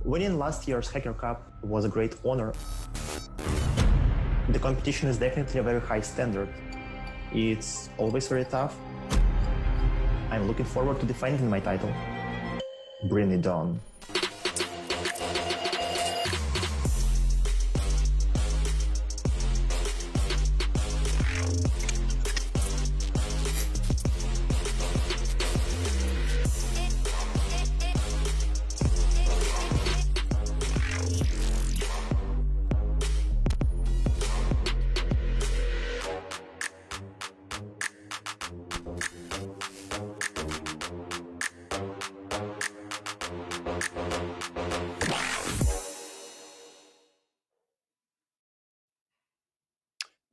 Winning last year's Hacker Cup was a great honor. The competition is definitely a very high standard. It's always very tough. I'm looking forward to defending my title. Bring it on.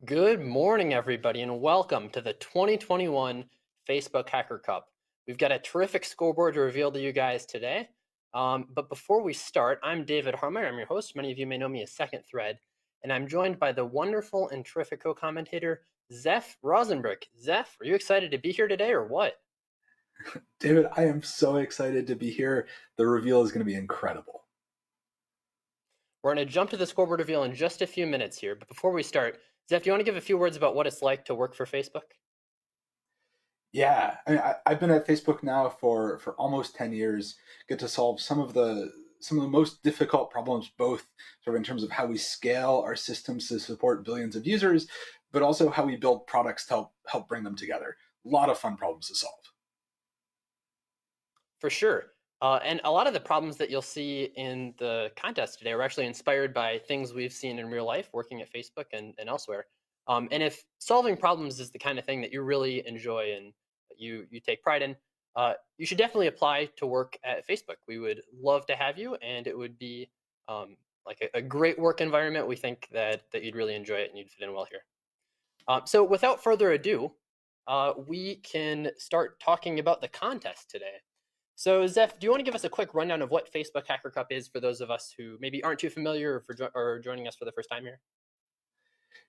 Good morning, everybody, and welcome to the 2021 Facebook Hacker Cup. We've got a terrific scoreboard to reveal to you guys today. But before we start, I'm David Harmeyer. I'm your host. Many of you may know me as Second Thread, and I'm joined by the wonderful and terrific co-commentator, Zeph Rosenberg. Zeph, are you excited to be here today or what? David, I am so excited to be here. The reveal is going to be incredible. We're going to jump to the scoreboard reveal in just a few minutes here, but before we start, Zeph, do you want to give a few words about what it's like to work for Facebook? Yeah, I've been at Facebook now for almost 10 years. Get to solve some of the most difficult problems, both sort of in terms of how we scale our systems to support billions of users, but also how we build products to help bring them together. A lot of fun problems to solve. For sure. And a lot of the problems that you'll see in the contest today are actually inspired by things we've seen in real life working at Facebook and elsewhere. And if solving problems is the kind of thing that you really enjoy and you take pride in, you should definitely apply to work at Facebook. We would love to have you, and it would be like a great work environment. We think that you'd really enjoy it and you'd fit in well here. So without further ado, we can start talking about the contest today. So Zeph, do you want to give us a quick rundown of what Facebook Hacker Cup is for those of us who maybe aren't too familiar or joining us for the first time here?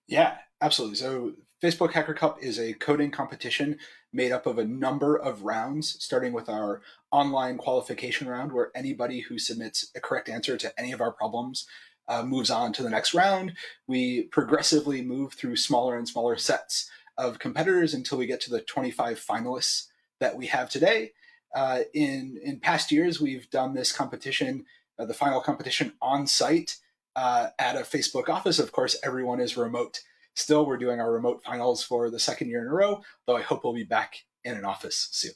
Yeah, absolutely. So Facebook Hacker Cup is a coding competition made up of a number of rounds, starting with our online qualification round, where anybody who submits a correct answer to any of our problems moves on to the next round. We progressively move through smaller and smaller sets of competitors until we get to the 25 finalists that we have today. In past years, we've done this competition, the final competition on site at a Facebook office. Of course, everyone is remote. Still, we're doing our remote finals for the second year in a row, though I hope we'll be back in an office soon.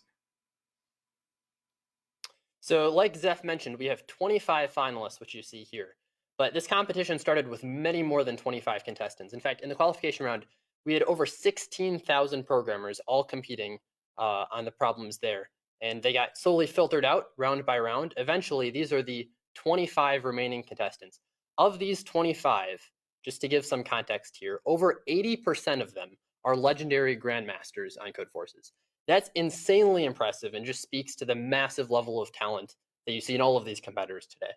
So like Zeph mentioned, we have 25 finalists, which you see here. But this competition started with many more than 25 contestants. In fact, in the qualification round, we had over 16,000 programmers all competing on the problems there. And they got slowly filtered out round by round. Eventually, these are the 25 remaining contestants. Of these 25, just to give some context here, over 80% of them are legendary grandmasters on Codeforces. That's insanely impressive and just speaks to the massive level of talent that you see in all of these competitors today.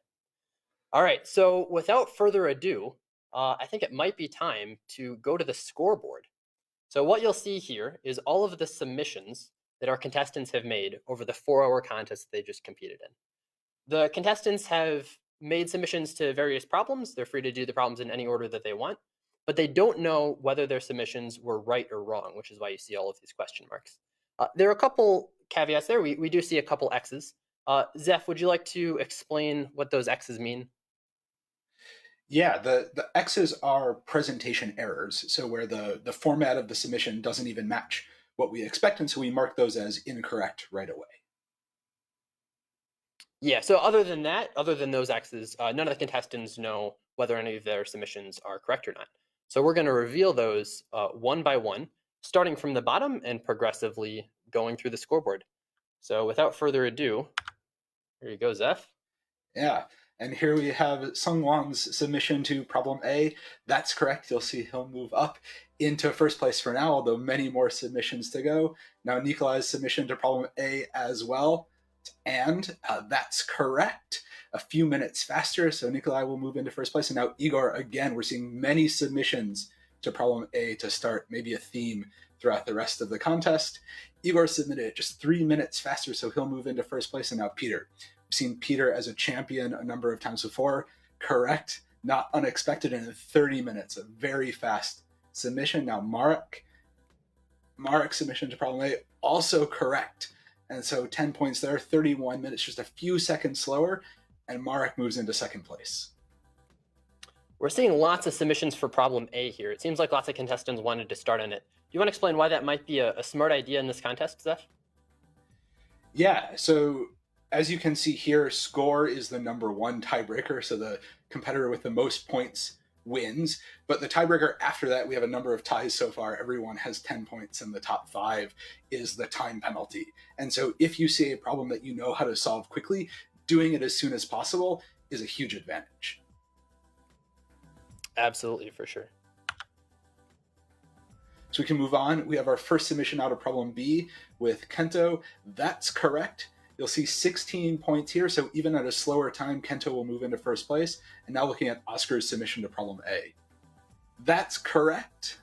All right, so without further ado, I think it might be time to go to the scoreboard. So what you'll see here is all of the submissions that our contestants have made over the 4-hour contest they just competed in. The contestants have made submissions to various problems. They're free to do the problems in any order that they want, but they don't know whether their submissions were right or wrong, which is why you see all of these question marks. There are a couple caveats there. We do see a couple X's. Zeph, would you like to explain what those X's mean? Yeah, the X's are presentation errors. So where the format of the submission doesn't even match what we expect, and so we mark those as incorrect right away. Yeah, so other than that, other than those X's, none of the contestants know whether any of their submissions are correct or not. So we're going to reveal those one by one, starting from the bottom and progressively going through the scoreboard. So without further ado, here you go, Zeph. Yeah, and here we have Sung Wang's submission to problem A. That's correct. You'll see he'll move up into first place for now, although many more submissions to go. Now Nikolai's submission to problem A as well. And that's correct. A few minutes faster, so Nikolai will move into first place. And now Igor, again, we're seeing many submissions to problem A to start, maybe a theme throughout the rest of the contest. Igor submitted it just 3 minutes faster, so he'll move into first place. And now Peter, seen Peter as a champion a number of times before. Correct, not unexpected, in 30 minutes, a very fast submission. Now Marek's submission to problem A, also correct. And so 10 points there, 31 minutes, just a few seconds slower, and Marek moves into second place. We're seeing lots of submissions for problem A here. It seems like lots of contestants wanted to start on it. Do you want to explain why that might be a smart idea in this contest, Zeph? Yeah, so as you can see here, score is the number one tiebreaker, so the competitor with the most points wins. But the tiebreaker after that, we have a number of ties so far. Everyone has 10 points, and the top 5 is the time penalty. And so if you see a problem that you know how to solve quickly, doing it as soon as possible is a huge advantage. Absolutely, for sure. So we can move on. We have our first submission out of problem B with Kento. That's correct. You'll see 16 points here, so even at a slower time, Kento will move into first place. And now looking at Oscar's submission to problem A. That's correct.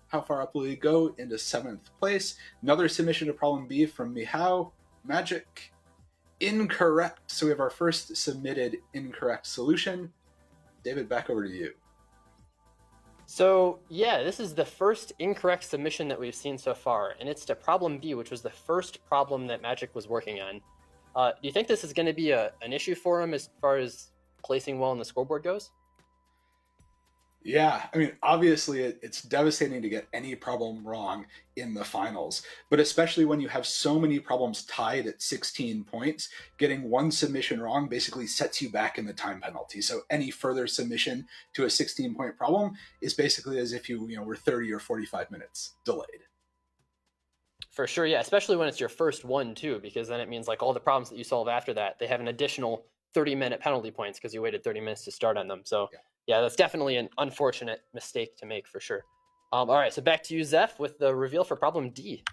How far up will he go? Into 7th place. Another submission to problem B from Mihao. Magic. Incorrect. So we have our first submitted incorrect solution. David, back over to you. So yeah, this is the first incorrect submission that we've seen so far, and it's to problem B, which was the first problem that Magic was working on. Do you think this is going to be an issue for him as far as placing well on the scoreboard goes? Yeah, I mean, obviously it's devastating to get any problem wrong in the finals, but especially when you have so many problems tied at 16 points, getting one submission wrong basically sets you back in the time penalty. So any further submission to a 16-point problem is basically as if you were 30 or 45 minutes delayed. For sure, yeah, especially when it's your first one too, because then it means like all the problems that you solve after that, they have an additional 30-minute penalty points because you waited 30 minutes to start on them. So yeah, that's definitely an unfortunate mistake to make for sure. All right, so back to you, Zeph, with the reveal for problem D.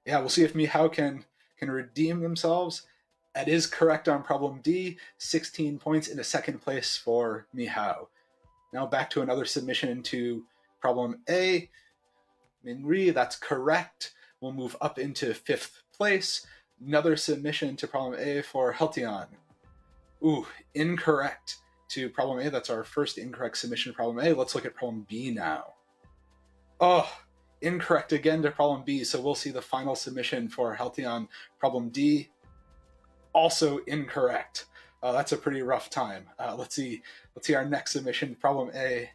Yeah, we'll see if Mihao can redeem themselves. That is correct on problem D. 16 points into second place for Mihao. Now back to another submission to problem A. Minri, that's correct. We'll move up into 5th place. Another submission to problem A for Heltion. Ooh, incorrect to problem A. That's our first incorrect submission to problem A. Let's look at problem B now. Oh, incorrect again to problem B. So we'll see the final submission for Heltion. Problem D, also incorrect. That's a pretty rough time. Let's see our next submission, problem A.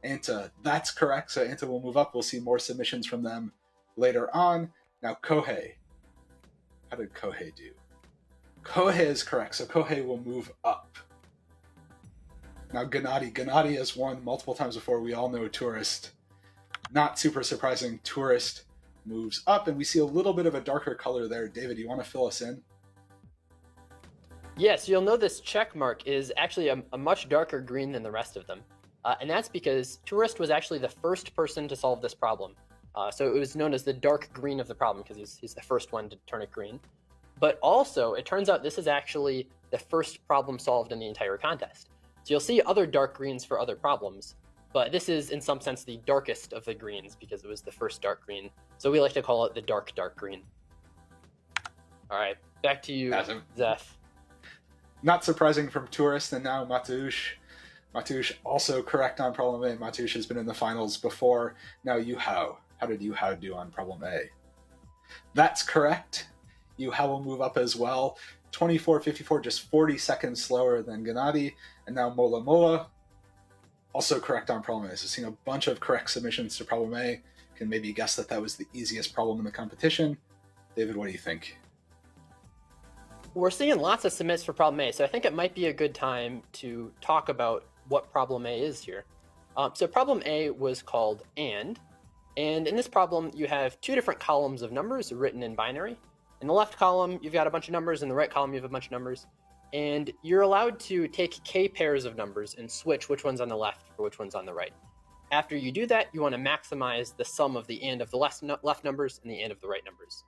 Anta, that's correct. So Anta will move up. We'll see more submissions from them later on. Now Kohei. How did Kohei do? Kohei is correct. So Kohei will move up. Now Gennady has won multiple times before. We all know Tourist. Not super surprising. Tourist moves up, and we see a little bit of a darker color there. David, you want to fill us in? Yes, you'll know this check mark is actually a much darker green than the rest of them. And that's because Tourist was actually the first person to solve this problem. So it was known as the dark green of the problem because he's the first one to turn it green. But also, it turns out this is actually the first problem solved in the entire contest. So you'll see other dark greens for other problems, but this is in some sense the darkest of the greens because it was the first dark green. So we like to call it the dark green. All right, back to you, Zeph. Not surprising from Tourist, and now Mateusz. Mateusz also correct on problem A. Mateusz has been in the finals before. Now Yuhao. How did Yuhao do on problem A? That's correct. Yuhao will move up as well. 24:54, just 40 seconds slower than Gennady. And now Mola Mola, also correct on problem A. So seeing a bunch of correct submissions to problem A. Can maybe guess that was the easiest problem in the competition. David, what do you think? We're seeing lots of submits for problem A, so I think it might be a good time to talk about what problem A is here. So problem A was called and in this problem you have two different columns of numbers written in binary. In the left column you've got a bunch of numbers, in the right column you have a bunch of numbers, and you're allowed to take k pairs of numbers and switch which one's on the left for which one's on the right. After you do that, you want to maximize the sum of the and of the left numbers and the and of the right numbers.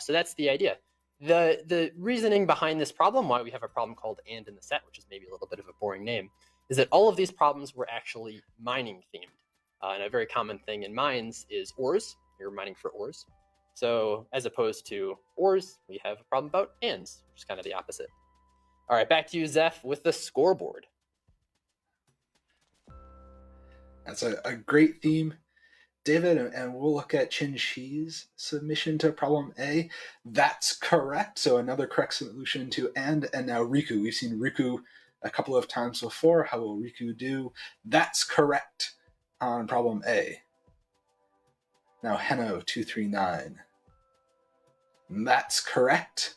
So that's the idea. The reasoning behind this problem, why we have a problem called and in the set, which is maybe a little bit of a boring name, is that all of these problems were actually mining themed. And a very common thing in mines is ores. You're mining for ores. So as opposed to ores, we have a problem about ands, which is kind of the opposite. All right, back to you, Zeph, with the scoreboard. That's a great theme, David, and we'll look at Chin Chi's submission to problem A. That's correct. So another correct solution to and now Riku. We've seen Riku a couple of times before. How will Riku do? That's correct on problem A. Now Heno 239. That's correct.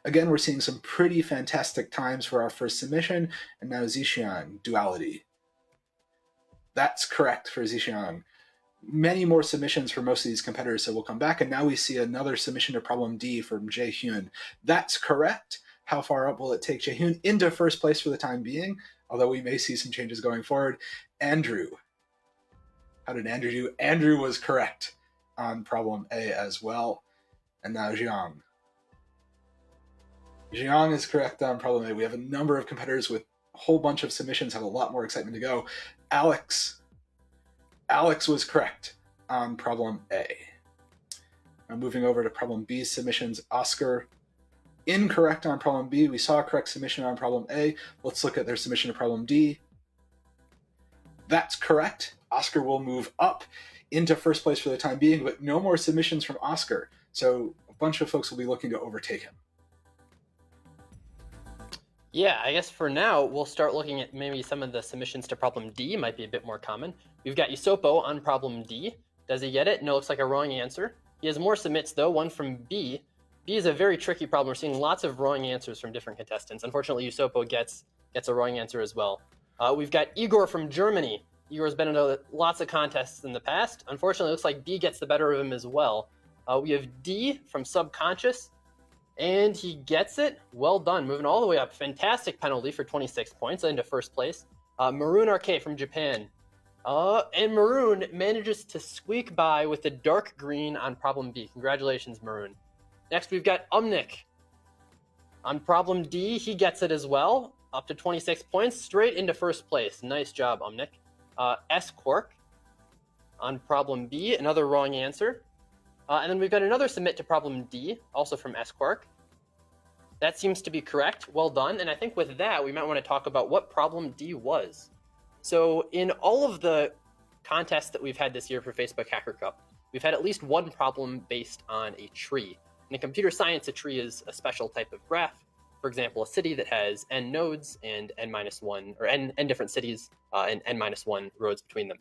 Again, we're seeing some pretty fantastic times for our first submission. And now Zixiang, duality. That's correct for Zixiang. Many more submissions for most of these competitors, so we'll come back. And now we see another submission to problem D from Jae-hyun. That's correct. How far up will it take Jae-hyun? Into first place for the time being, although we may see some changes going forward. Andrew. How did Andrew do? Andrew was correct on problem A as well. And now Jiang. Jiang is correct on problem A. We have a number of competitors with a whole bunch of submissions, have a lot more excitement to go. Alex was correct on problem A. Now moving over to problem B's submissions, Oscar, incorrect on problem B. We saw a correct submission on problem A. Let's look at their submission to problem D. That's correct. Oscar will move up into first place for the time being, but no more submissions from Oscar. So a bunch of folks will be looking to overtake him. Yeah, I guess for now, we'll start looking at maybe some of the submissions to problem D might be a bit more common. We've got Yusopo on problem D. Does he get it? No, looks like a wrong answer. He has more submits, though, one from B. B is a very tricky problem. We're seeing lots of wrong answers from different contestants. Unfortunately, Yusopo gets a wrong answer as well. We've got Igor from Germany. Igor's been in lots of contests in the past. Unfortunately, it looks like B gets the better of him as well. We have D from Subconscious. And he gets it. Well done. Moving all the way up. Fantastic penalty for 26 points into first place. Maroon Arcade from Japan. And Maroon manages to squeak by with the dark green on problem B. Congratulations, Maroon. Next, we've got Umnik. On problem D, he gets it as well. Up to 26 points, straight into first place. Nice job, Umnik. S-Quark on problem B. Another wrong answer. And then we've got another submit to problem D, also from S-Quark. That seems to be correct. Well done. And I think with that, we might want to talk about what problem D was. So in all of the contests that we've had this year for Facebook Hacker Cup, we've had at least one problem based on a tree. In computer science, a tree is a special type of graph. For example, a city that has n nodes and n-1, or n different cities and n-1 roads between them.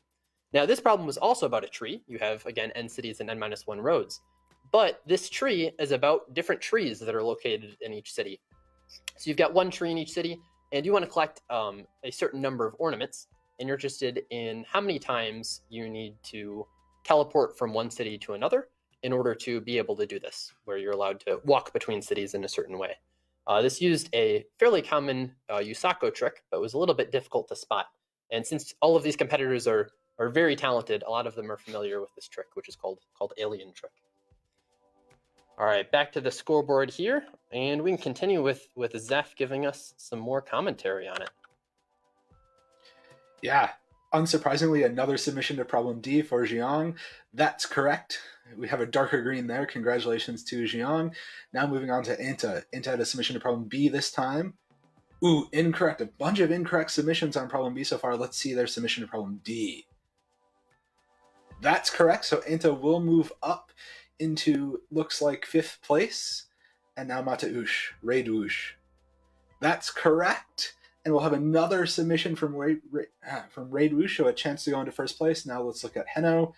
Now, this problem was also about a tree. You have, again, n cities and n-1 roads. But this tree is about different trees that are located in each city. So you've got one tree in each city, and you want to collect a certain number of ornaments, and you're interested in how many times you need to teleport from one city to another in order to be able to do this, where you're allowed to walk between cities in a certain way. This used a fairly common Yusako trick, but was a little bit difficult to spot. And since all of these competitors are very talented, a lot of them are familiar with this trick, which is called Alien Trick. All right, back to the scoreboard here, and we can continue with Zeph giving us some more commentary on it. Yeah, unsurprisingly, another submission to problem D for Jiang. That's correct. We have a darker green there. Congratulations to Jiang. Now moving on to Inta. Inta had a submission to problem B this time. Ooh, incorrect. A bunch of incorrect submissions on problem B so far. Let's see their submission to problem D. That's correct. So Inta will move up into, looks like, 5th place. And now Mateusz, Radusz. That's correct. And we'll have another submission from Radusz, so a chance to go into first place. Now let's look at Heno.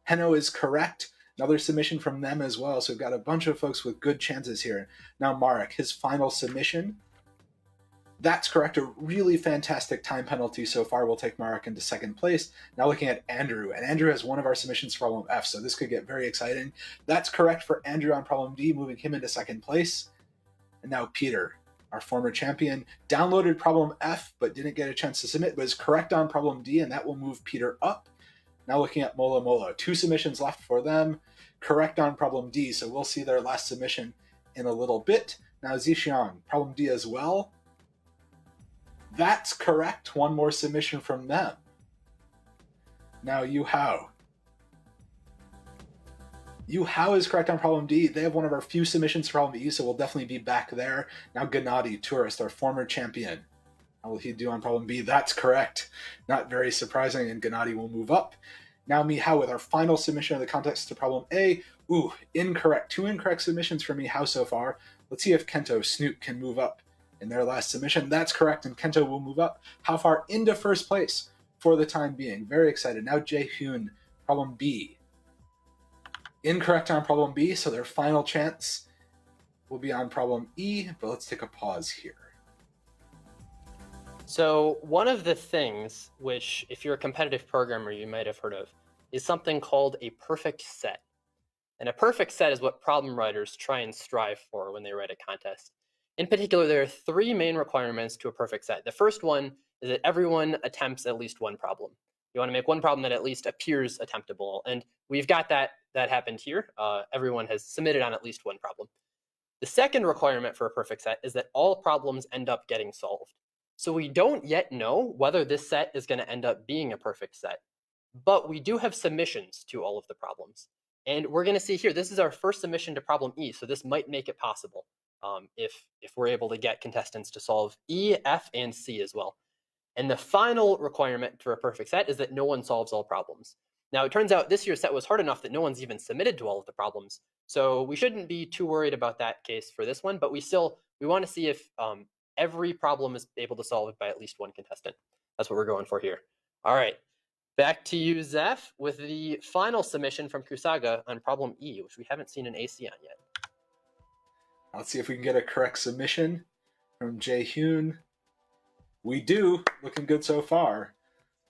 Heno is correct. Another submission from them as well. So we've got a bunch of folks with good chances here. Now Marek, his final submission. That's correct. A really fantastic time penalty so far will take Marek into 2nd place. Now looking at Andrew. And Andrew has one of our submissions for problem F, so this could get very exciting. That's correct for Andrew on problem D, moving him into 2nd place. And now Peter, our former champion, downloaded problem F, but didn't get a chance to submit, but is correct on problem D, and that will move Peter up. Now looking at Mola Mola. 2 submissions left for them. Correct on problem D, so we'll see their last submission in a little bit. Now Zixiang, problem D as well. That's correct. One more submission from them. Now Yu Hao. Yu Hao is correct on problem D. They have one of our few submissions for problem E, so we'll definitely be back there. Now Gennady, tourist, our former champion. How will he do on problem B? That's correct. Not very surprising, and Gennady will move up. Now Mihao with our final submission of the contest to problem A. Ooh, incorrect. 2 incorrect submissions for Mihao so far. Let's see if Kento, Snoop can move up in their last submission. That's correct, and Kento will move up. How far? Into first place for the time being. Very excited. Now Jae-hyun, problem B. Incorrect on problem B, so their final chance will be on problem E, but let's take a pause here. So one of the things which, if you're a competitive programmer, you might have heard of, is something called a perfect set. And a perfect set is what problem writers try and strive for when they write a contest. In particular, there are 3 main requirements to a perfect set. The first one is that everyone attempts at least one problem. You want to make one problem that at least appears attemptable. And we've got that happened here. Everyone has submitted on at least one problem. The second requirement for a perfect set is that all problems end up getting solved. So we don't yet know whether this set is going to end up being a perfect set, but we do have submissions to all of the problems. And we're going to see here, this is our first submission to problem E, so this might make it possible if we're able to get contestants to solve E, F, and C as well. And the final requirement for a perfect set is that no one solves all problems. Now, it turns out this year's set was hard enough that no one's even submitted to all of the problems, so we shouldn't be too worried about that case for this one, but we want to see if every problem is able to solve it by at least one contestant. That's what we're going for here. All right, back to you, Zeph, with the final submission from Kusaga on problem E, which we haven't seen an AC on yet. Let's see if we can get a correct submission from Jae-hyun. We do. Looking good so far.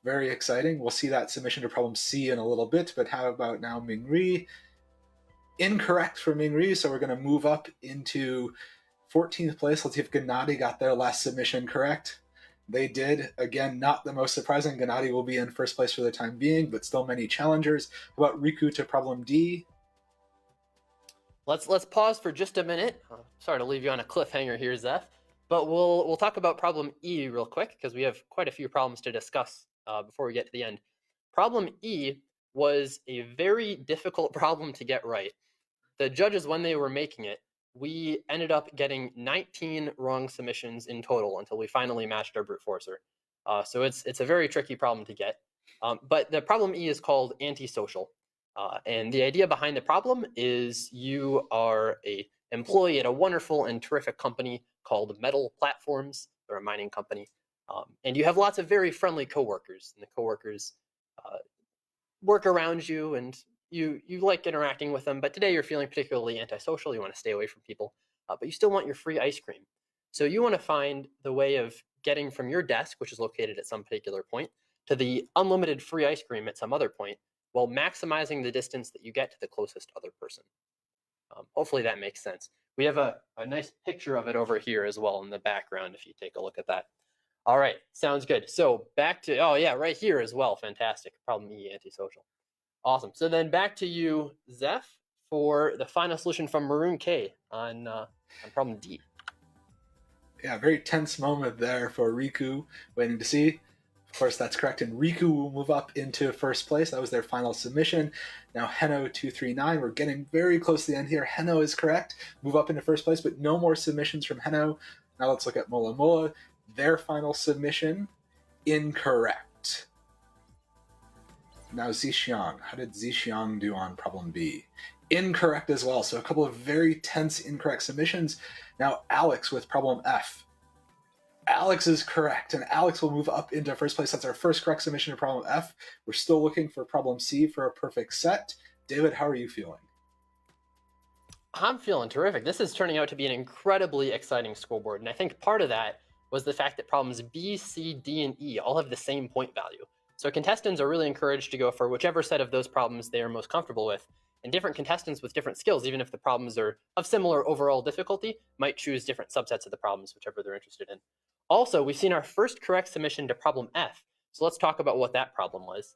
Very exciting. We'll see that submission to problem C in a little bit, but how about now Mingri? Incorrect for Mingri, so we're going to move up into 14th place. Let's see if Gennady got their last submission correct. They did. Again, not the most surprising. Gennady will be in first place for the time being, but still many challengers. How about Riku to problem D? Let's pause for just a minute. Sorry to leave you on a cliffhanger here, Zeph, but we'll talk about problem E real quick because we have quite a few problems to discuss before we get to the end. Problem E was a very difficult problem to get right. The judges, when they were making it, we ended up getting 19 wrong submissions in total until we finally matched our brute forcer. So it's a very tricky problem to get. But the problem E is called antisocial. And the idea behind the problem is you are an employee at a wonderful and terrific company called Metal Platforms. They're a mining company. And you have lots of very friendly coworkers. And the coworkers work around you and you like interacting with them, but today you're feeling particularly antisocial. You want to stay away from people, but you still want your free ice cream. So you want to find the way of getting from your desk, which is located at some particular point, to the unlimited free ice cream at some other point, while maximizing the distance that you get to the closest other person. Hopefully that makes sense. We have a nice picture of it over here as well in the background if you take a look at that. All right, sounds good. So back to, oh yeah, right here as well. Fantastic. Problem E, antisocial. Awesome. So then back to you, Zeph, for the final solution from Maroon K on problem D. Yeah, very tense moment there for Riku, waiting to see. Of course, that's correct, and Riku will move up into first place. That was their final submission. Now, Heno239, we're getting very close to the end here. Heno is correct, move up into first place, but no more submissions from Heno. Now let's look at Mola Mola. Their final submission, incorrect. Now Zixiang, how did Zixiang do on problem B? Incorrect as well, so a couple of very tense incorrect submissions. Now Alex with problem F. Alex is correct, and Alex will move up into first place. That's our first correct submission to problem F. We're still looking for problem C for a perfect set. David, how are you feeling? I'm feeling terrific. This is turning out to be an incredibly exciting scoreboard, and I think part of that was the fact that problems B, C, D, and E all have the same point value. So contestants are really encouraged to go for whichever set of those problems they are most comfortable with. And different contestants with different skills, even if the problems are of similar overall difficulty, might choose different subsets of the problems, whichever they're interested in. Also, we've seen our first correct submission to problem F. So let's talk about what that problem was.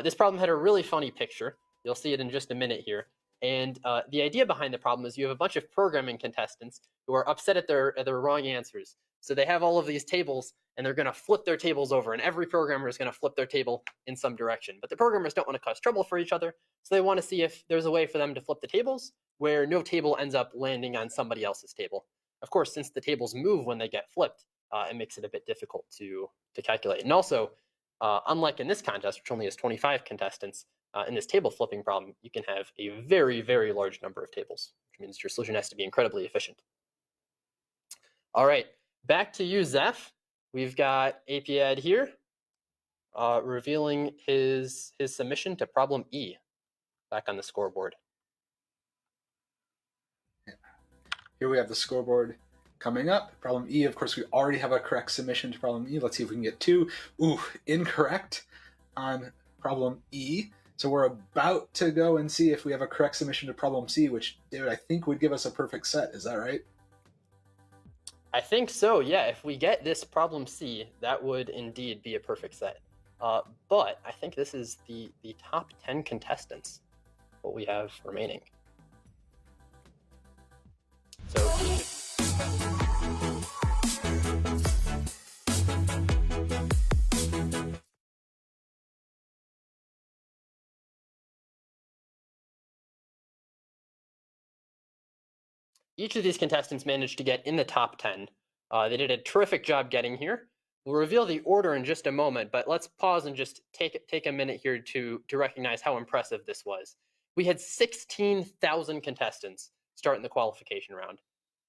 This problem had a really funny picture. You'll see it in just a minute here. And the idea behind the problem is you have a bunch of programming contestants who are upset at their wrong answers. So they have all of these tables and they're going to flip their tables over, and every programmer is going to flip their table in some direction. But the programmers don't want to cause trouble for each other, so they want to see if there's a way for them to flip the tables where no table ends up landing on somebody else's table. Of course, since the tables move when they get flipped, it makes it a bit difficult to calculate. And also, unlike in this contest, which only has 25 contestants, in this table flipping problem, you can have a very, very large number of tables, which means your solution has to be incredibly efficient. All right, back to you, Zeph. We've got APAD here revealing his submission to problem E back on the scoreboard. Here we have the scoreboard coming up. Problem E, of course, we already have a correct submission to problem E. Let's see if we can get 2. Ooh, incorrect on problem E. So we're about to go and see if we have a correct submission to problem C, which, David, I think would give us a perfect set. Is that right? I think so, yeah. If we get this problem C, that would indeed be a perfect set. But I think this is the top 10 contestants, what we have remaining. So each of these contestants managed to get in the top 10. They did a terrific job getting here. We'll reveal the order in just a moment, but let's pause and just take a minute here to recognize how impressive this was. We had 16,000 contestants start in the qualification round.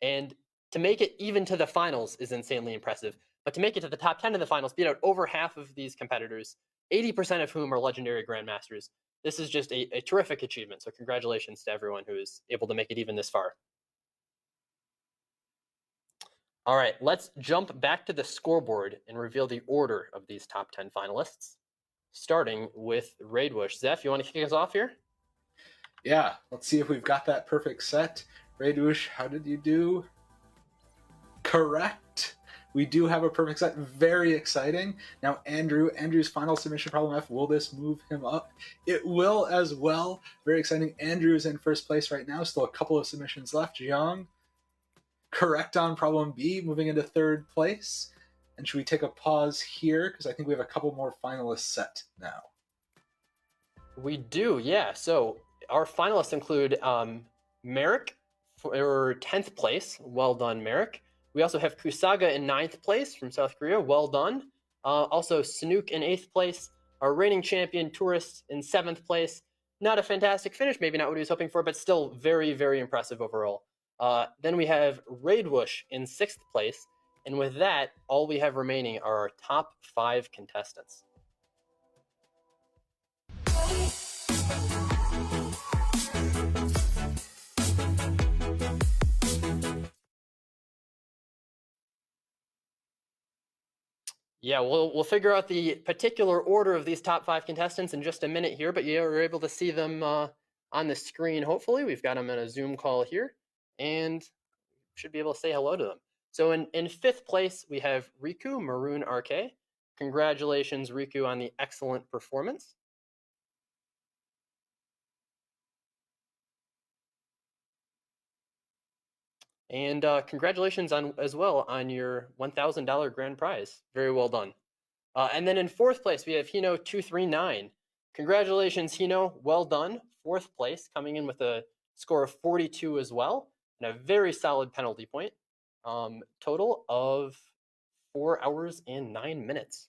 And to make it even to the finals is insanely impressive. But to make it to the top 10 of the finals, beat out over half of these competitors, 80% of whom are legendary grandmasters. This is just a terrific achievement. So congratulations to everyone who is able to make it even this far. All right, let's jump back to the scoreboard and reveal the order of these top 10 finalists, starting with Raidwush. Zeph, you want to kick us off here? Yeah, let's see if we've got that perfect set. Raidwush, how did you do? Correct. We do have a perfect set. Very exciting. Now, Andrew's final submission, problem F. Will this move him up? It will as well. Very exciting. Andrew's in first place right now. Still a couple of submissions left. Jiang, correct on problem B, moving into third place. And should we take a pause here? Because I think we have a couple more finalists set now. We do, yeah. So our finalists include Merrick for 10th place. Well done, Merrick. We also have Kusaga in 9th place from South Korea. Well done. Also, Snook in 8th place. Our reigning champion, Tourist, in 7th place. Not a fantastic finish, maybe not what he was hoping for, but still very, very impressive overall. Then we have Raidwush in 6th place. And with that, all we have remaining are our top 5 contestants. Yeah, we'll figure out the particular order of these top 5 contestants in just a minute here, but you're able to see them on the screen, hopefully. We've got them in a Zoom call here, and should be able to say hello to them. So in 5th place, we have Riku, Maroon RK. Congratulations, Riku, on the excellent performance. And congratulations as well on your $1,000 grand prize. Very well done. And then in 4th place, we have Hino239. Congratulations, Hino. Well done. 4th place, coming in with a score of 42 as well, and a very solid penalty point. Total of 4 hours and 9 minutes.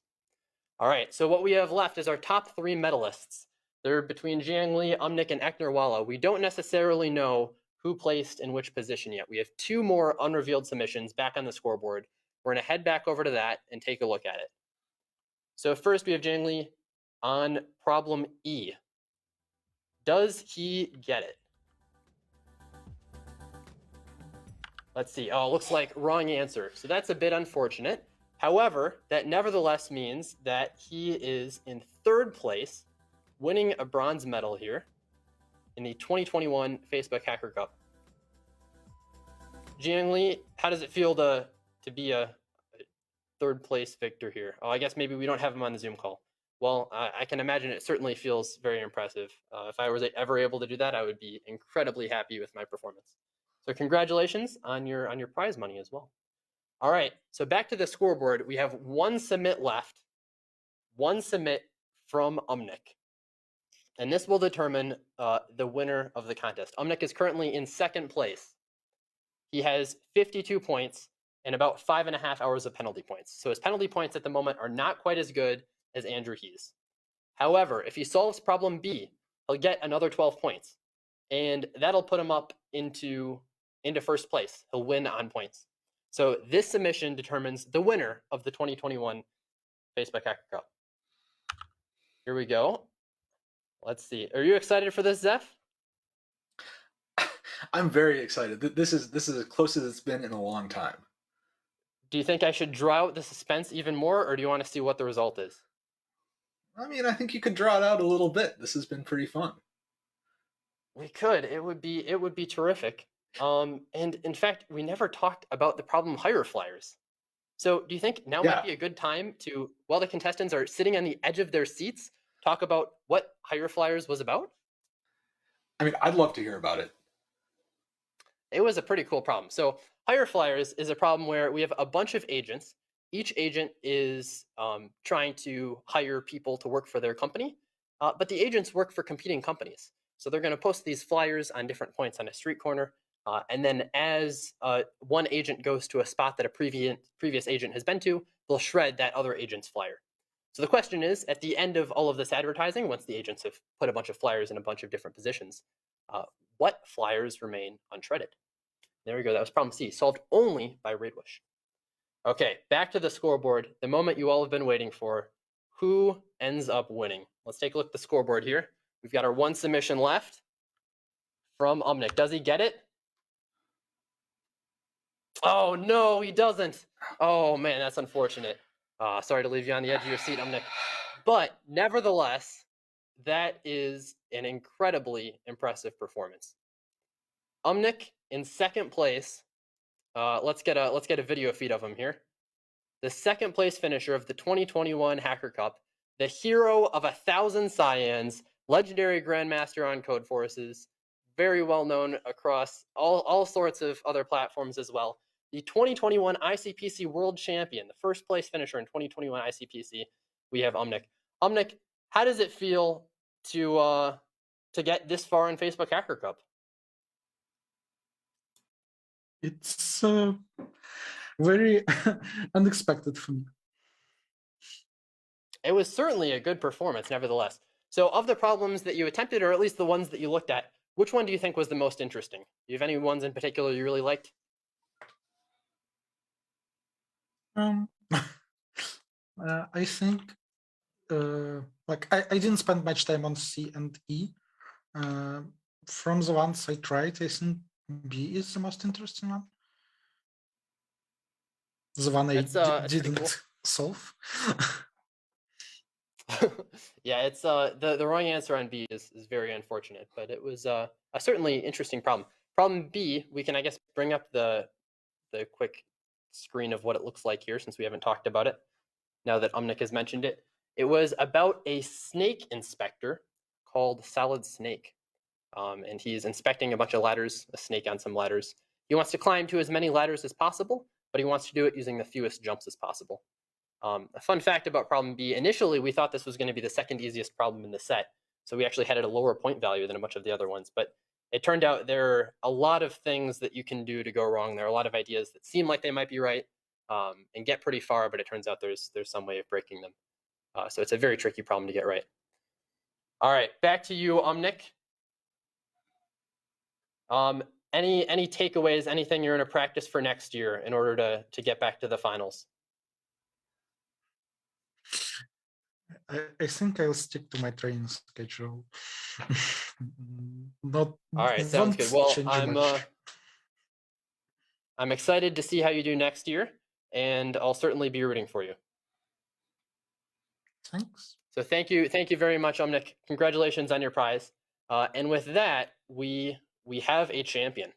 All right, so what we have left is our top 3 medalists. They're between Jiang Li, Umnik, and Eknerwala. We don't necessarily know who placed in which position yet. We have 2 more unrevealed submissions back on the scoreboard. We're going to head back over to that and take a look at it. So first we have Jiang Li on problem E. Does he get it? Let's see. Oh, looks like wrong answer. So that's a bit unfortunate. However, that nevertheless means that he is in 3rd place, winning a bronze medal here in the 2021 Facebook Hacker Cup. Jiang Li, how does it feel to be a 3rd place victor here? Oh, I guess maybe we don't have him on the Zoom call. Well, I can imagine it certainly feels very impressive. If I was ever able to do that, I would be incredibly happy with my performance. So congratulations on your prize money as well. All right, so back to the scoreboard. We have one submit left, one submit from Umnik. And this will determine the winner of the contest. Umnik is currently in second place. He has 52 points and about 5.5 hours of penalty points. So his penalty points at the moment are not quite as good as Andrew He's. However, if he solves problem B, he'll get another 12 points. And that'll put him up into first place. He'll win on points. So this submission determines the winner of the 2021 Facebook Hacker Cup. Here we go. Let's see. Are you excited for this, Zeph? I'm very excited. This is as close as it's been in a long time. Do you think I should draw out the suspense even more, or do you want to see what the result is? I mean, I think you could draw it out a little bit. This has been pretty fun. We could. It would be terrific. And in fact, we never talked about the problem higher flyers. So do you think now might be a good time to, while the contestants are sitting on the edge of their seats, talk about what higher flyers was about? I mean, I'd love to hear about it. It was a pretty cool problem. So higher flyers is a problem where we have a bunch of agents. Each agent is trying to hire people to work for their company, but the agents work for competing companies. So they're going to post these flyers on different points on a street corner. And then as one agent goes to a spot that a previous agent has been to, they'll shred that other agent's flyer. So the question is, at the end of all of this advertising, once the agents have put a bunch of flyers in a bunch of different positions, what flyers remain unshredded? There we go. That was problem C, solved only by Raidwish. Okay, back to the scoreboard. The moment you all have been waiting for. Who ends up winning? Let's take a look at the scoreboard here. We've got our one submission left from Umnik. Does he get it? Oh, no, he doesn't. Oh, man, that's unfortunate. Sorry to leave you on the edge of your seat, Umnik. But nevertheless, that is an incredibly impressive performance. Umnik in second place. Let's get a video feed of him here. The second place finisher of the 2021 Hacker Cup, the hero of 1,000 cyans, legendary grandmaster on Code Forces, very well known across all sorts of other platforms as well. The 2021 ICPC World Champion, the first place finisher in 2021 ICPC, we have Umnik. Umnik, how does it feel to get this far in Facebook Hacker Cup? It's very unexpected for me. It was certainly a good performance, nevertheless. So of the problems that you attempted, or at least the ones that you looked at, which one do you think was the most interesting? Do you have any ones in particular you really liked? I think I didn't spend much time on C and E. From the ones I tried, I think B is the most interesting one. The one I didn't cool. solve. Yeah, it's the wrong answer on B is very unfortunate, but it was a certainly interesting problem. Problem B, we can, I guess, bring up the quick screen of what it looks like here, since we haven't talked about it now that Umnik has mentioned it. It was about a snake inspector called Solid Snake. And he's inspecting a bunch of ladders, a snake on some ladders. He wants to climb to as many ladders as possible, but he wants to do it using the fewest jumps as possible. A fun fact about problem B, initially we thought this was going to be the second easiest problem in the set, so we actually had it a lower point value than a bunch of the other ones, but it turned out there are a lot of things that you can do to go wrong. There are a lot of ideas that seem like they might be right and get pretty far, but it turns out there's some way of breaking them. So it's a very tricky problem to get right. All right, back to you, Umnik. Any takeaways, anything you're going to practice for next year in order to get back to the finals? I think I'll stick to my training schedule. All right, sounds good. Well, I'm excited to see how you do next year, and I'll certainly be rooting for you. Thanks. So thank you very much, Umnik. Congratulations on your prize. And with that, we have a champion.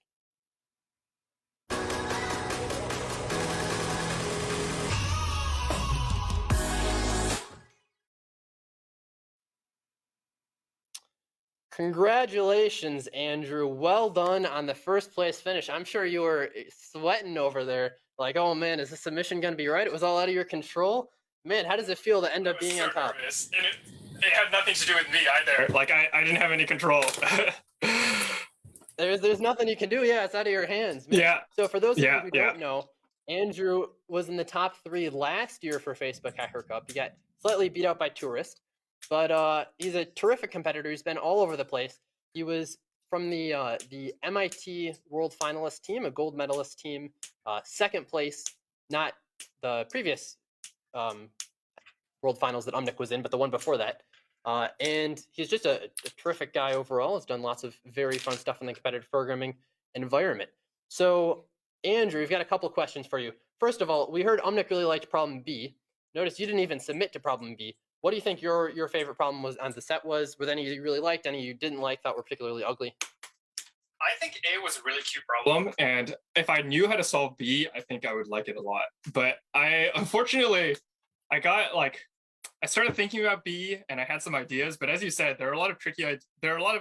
Congratulations, Andrew. Well done on the first place finish. I'm sure you were sweating over there Like, oh man, is the submission going to be right? It was all out of your control. Man, how does it feel to end up being on top? Nervous. And it had nothing to do with me either. Like, I didn't have any control. There's nothing you can do. Yeah, it's out of your hands, man. Yeah. So for those of you who don't know, Andrew was in the top 3 last year for Facebook Hacker Cup. He got slightly beat out by Tourist, but he's a terrific competitor. He's been all over the place. He was from the MIT World Finalist team, a gold medalist team, second place, not the previous World Finals that Umnik was in, but the one before that. And he's just a terrific guy overall. Has done lots of very fun stuff in the competitive programming environment. So, Andrew, we've got a couple questions for you. First of all, we heard Umnik really liked problem B. Notice you didn't even submit to problem B. What do you think your favorite problem was on the set was? Were there any you really liked, any you didn't like, thought were particularly ugly? I think A was a really cute problem, and if I knew how to solve B, I think I would like it a lot. But unfortunately, I started thinking about B, and I had some ideas. But as you said, there are a lot of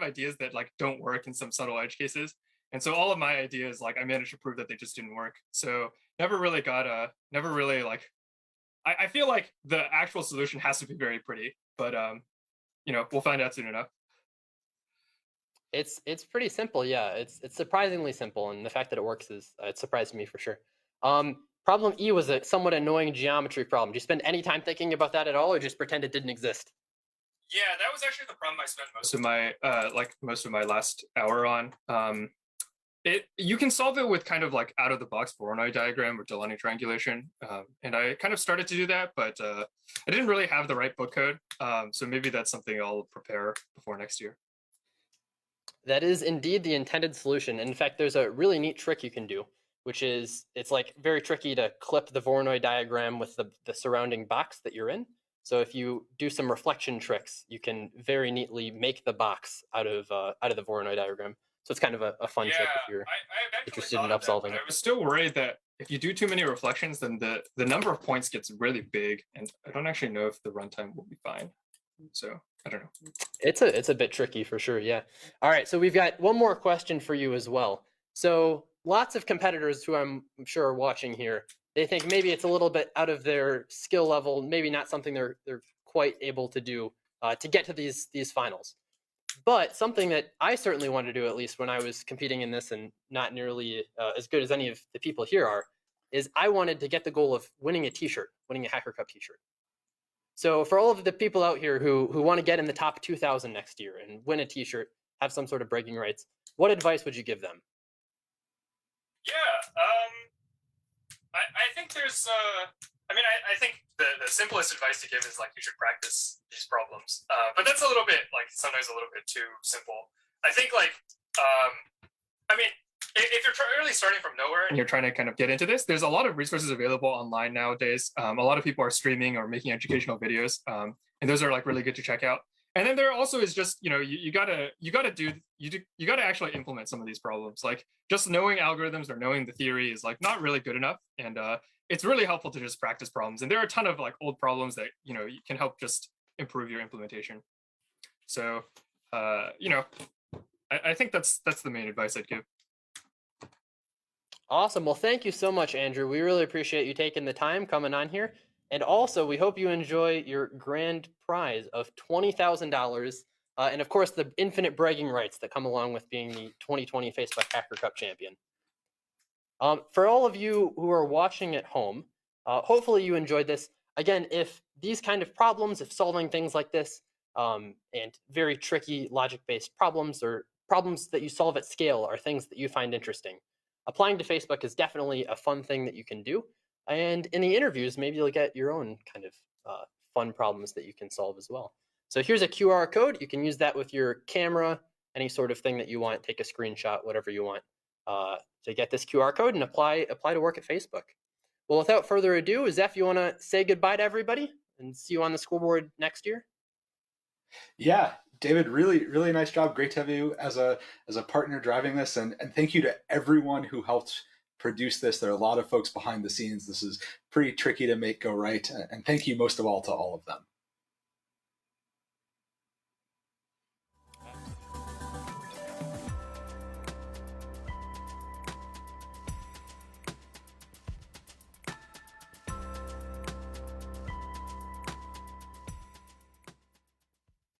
ideas that like don't work in some subtle edge cases, and so all of my ideas, like I managed to prove that they just didn't work. So I feel like the actual solution has to be very pretty, but we'll find out soon enough. It's pretty simple, yeah. It's surprisingly simple, and the fact that it works it surprised me for sure. Problem E was a somewhat annoying geometry problem. Do you spend any time thinking about that at all, or just pretend it didn't exist? Yeah, that was actually the problem I spent most of my last hour on. You can solve it with kind of like out of the box Voronoi diagram or Delaunay triangulation, and I kind of started to do that, but I didn't really have the right book code, so maybe that's something I'll prepare before next year. That is indeed the intended solution. In fact, there's a really neat trick you can do, which is it's like very tricky to clip the Voronoi diagram with the surrounding box that you're in. So if you do some reflection tricks, you can very neatly make the box out of the Voronoi diagram. So it's kind of a fun trick if you're interested in upsolving it. I was still worried that if you do too many reflections, then the number of points gets really big, and I don't actually know if the runtime will be fine. So I don't know. It's a bit tricky for sure, yeah. All right, so we've got one more question for you as well. So lots of competitors who I'm sure are watching here, they think maybe it's a little bit out of their skill level, maybe not something they're quite able to do to get to these finals. But something that I certainly wanted to do, at least when I was competing in this and not nearly as good as any of the people here are, is I wanted to get the goal of winning a t-shirt, winning a Hacker Cup t-shirt. So for all of the people out here who want to get in the top 2,000 next year and win a t-shirt, have some sort of bragging rights, what advice would you give them? Yeah, I think there's, I think the simplest advice to give is like you should practice these problems. But that's a little bit like sometimes a little bit too simple. I think like, if you're really starting from nowhere and you're trying to kind of get into this, there's a lot of resources available online nowadays. A lot of people are streaming or making educational videos, and those are like really good to check out. And then there also is just, you gotta actually implement some of these problems. Like just knowing algorithms or knowing the theory is like not really good enough. And it's really helpful to just practice problems. And there are a ton of like old problems that, you can help just improve your implementation. So, I think that's the main advice I'd give. Awesome. Well, thank you so much, Andrew. We really appreciate you taking the time coming on here. And also, we hope you enjoy your grand prize of $20,000. And of course, the infinite bragging rights that come along with being the 2020 Facebook Hacker Cup champion. For all of you who are watching at home, hopefully you enjoyed this. Again, if these kind of problems, if solving things like this, and very tricky logic-based problems or problems that you solve at scale are things that you find interesting, applying to Facebook is definitely a fun thing that you can do. And in the interviews, maybe you'll get your own kind of fun problems that you can solve as well. So here's a QR code. You can use that with your camera, any sort of thing that you want. Take a screenshot, whatever you want, to get this QR code and apply to work at Facebook. Well, without further ado, Zeph, you want to say goodbye to everybody and see you on the scoreboard next year? Yeah, David, really, really nice job. Great to have you as a partner driving this. And thank you to everyone who helped produce this. There are a lot of folks behind the scenes. This is pretty tricky to make go right. And thank you most of all to all of them.